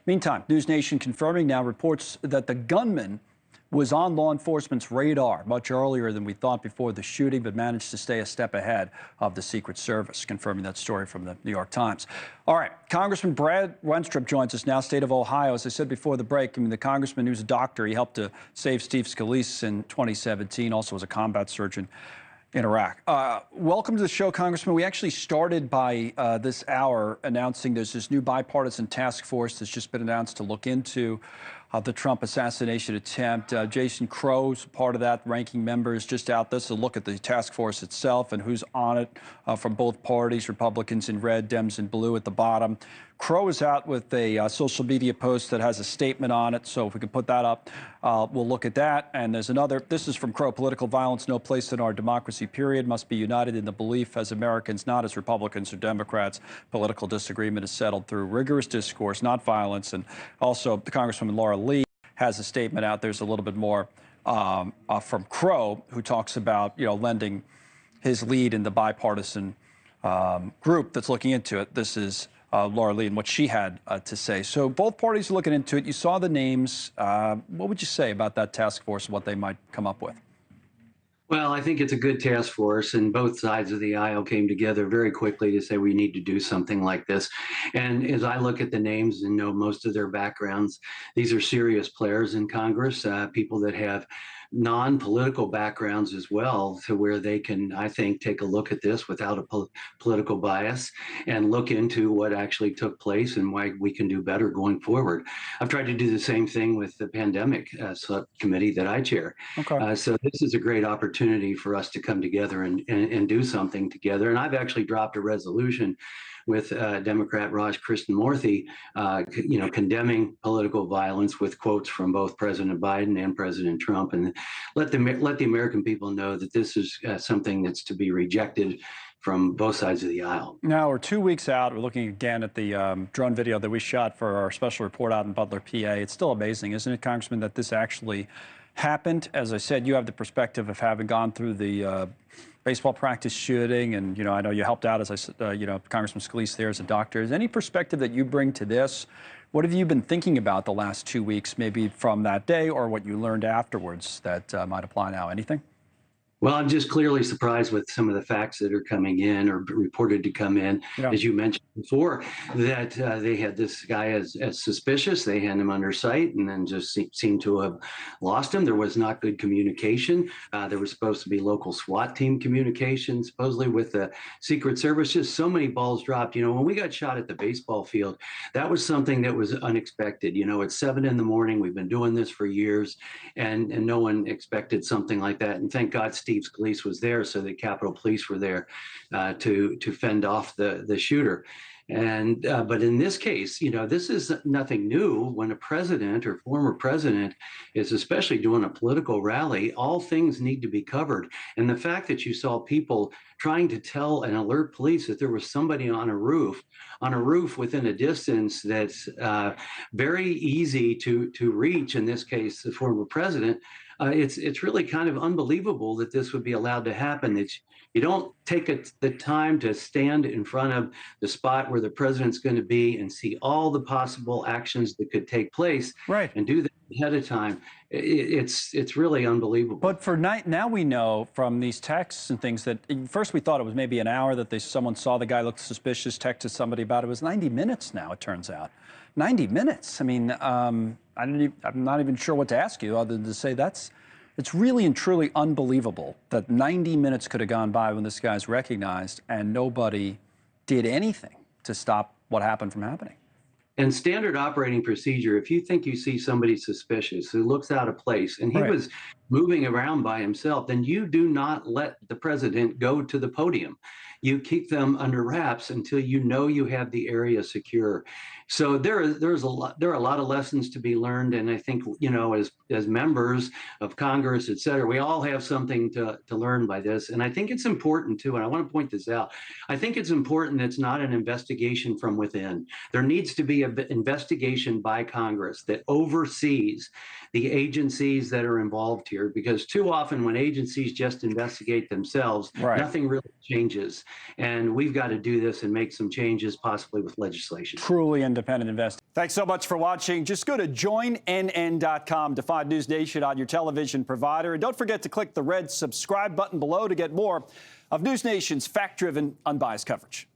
Meantime, NewsNation confirming now reports that the gunman was on law enforcement's radar much earlier than we thought before the shooting, but managed to stay a step ahead of the Secret Service, confirming that story from the New York Times. All right, Congressman Brad Wenstrup joins us now, state of Ohio. As I said before the break, the congressman who's a doctor, he helped to save Steve Scalise in 2017, also was a combat surgeon in Iraq. Welcome to the show, Congressman. We actually started by this hour announcing there's this new bipartisan task force that's just been announced to look into the Trump assassination attempt. Jason Crow's part of that. Ranking member is just out. This is a look at the task force itself and who's on it from both parties, Republicans in red, Dems in blue at the bottom. Crow is out with a social media post that has a statement on it. So if we can put that up, we'll look at that. And there's another. This is from Crow. Political violence, no place in our democracy, period. Must be united in the belief as Americans, not as Republicans or Democrats. Political disagreement is settled through rigorous discourse, not violence. And also, the Congresswoman Laura Lee has a statement out. There's a little bit more from Crow, who talks about, lending his lead in the bipartisan group that's looking into it. This is Laura Lee and what she had to say. So both parties are looking into it. You saw the names. What would you say about that task force and what they might come up with? Well, I think it's a good task force, and both sides of the aisle came together very quickly to say we need to do something like this. And as I look at the names and know most of their backgrounds, these are serious players in Congress, people that have non-political backgrounds as well, to where they can, I think, take a look at this without a political bias and look into what actually took place and why we can do better going forward. I've tried to do the same thing with the pandemic subcommittee that I chair. Okay. So this is a great opportunity for us to come together and do something together. And I've actually dropped a resolution with Democrat Raj Krishnamurthy, condemning political violence with quotes from both President Biden and President Trump, and let the American people know that this is something that's to be rejected from both sides of the aisle. Now we're 2 weeks out. We're looking again at the drone video that we shot for our special report out in Butler, PA. It's still amazing, isn't it, Congressman, that this actually happened? As I said, you have the perspective of having gone through the baseball practice shooting, and I know you helped out, as I said, Congressman Scalise there as a doctor. Is any perspective that you bring to this? What have you been thinking about the last 2 weeks, maybe from that day, or what you learned afterwards that might apply now? Anything? Well, I'm just clearly surprised with some of the facts that are coming in or reported to come in, as you mentioned before, that they had this guy as suspicious. They had him under sight and then just seemed to have lost him. There was not good communication. There was supposed to be local SWAT team communication, supposedly with the Secret Service. Just so many balls dropped. When we got shot at the baseball field, that was something that was unexpected. It's 7 in the morning. We've been doing this for years, and no one expected something like that. And thank God Steve Scalise was there, so the Capitol Police were there to fend off the shooter. And but in this case, this is nothing new. When a president or former president is especially doing a political rally, all things need to be covered. And the fact that you saw people trying to tell and alert police that there was somebody on a roof within a distance that's very easy to reach, in this case, the former president, it's really kind of unbelievable that this would be allowed to happen. That you don't take the time to stand in front of the spot where the president's going to be and see all the possible actions that could take place, right, and do that ahead of time. It's really unbelievable. But for now we know from these texts and things that first we thought it was maybe an hour that someone saw the guy looked suspicious, texted somebody about it. It was 90 minutes now, it turns out. 90 minutes. I mean, I'm not even sure what to ask you other than to say it's really and truly unbelievable that 90 minutes could have gone by when this guy's recognized and nobody did anything to stop what happened from happening. And standard operating procedure, if you think you see somebody suspicious who looks out of place and he was moving around by himself, then you do not let the president go to the podium. You keep them under wraps until you have the area secure. So there are a lot of lessons to be learned, and I think as members of Congress, et cetera, we all have something to learn by this. And I think it's important too, and I want to point this out. I think it's important that it's not an investigation from within. There needs to be an investigation by Congress that oversees the agencies that are involved here, because too often when agencies just investigate themselves, nothing really changes. And we've got to do this and make some changes, possibly with legislation. Truly independent investigation. Thanks so much for watching. Just go to joinnn.com to find NewsNation on your television provider. And don't forget to click the red subscribe button below to get more of NewsNation's fact-driven, unbiased coverage.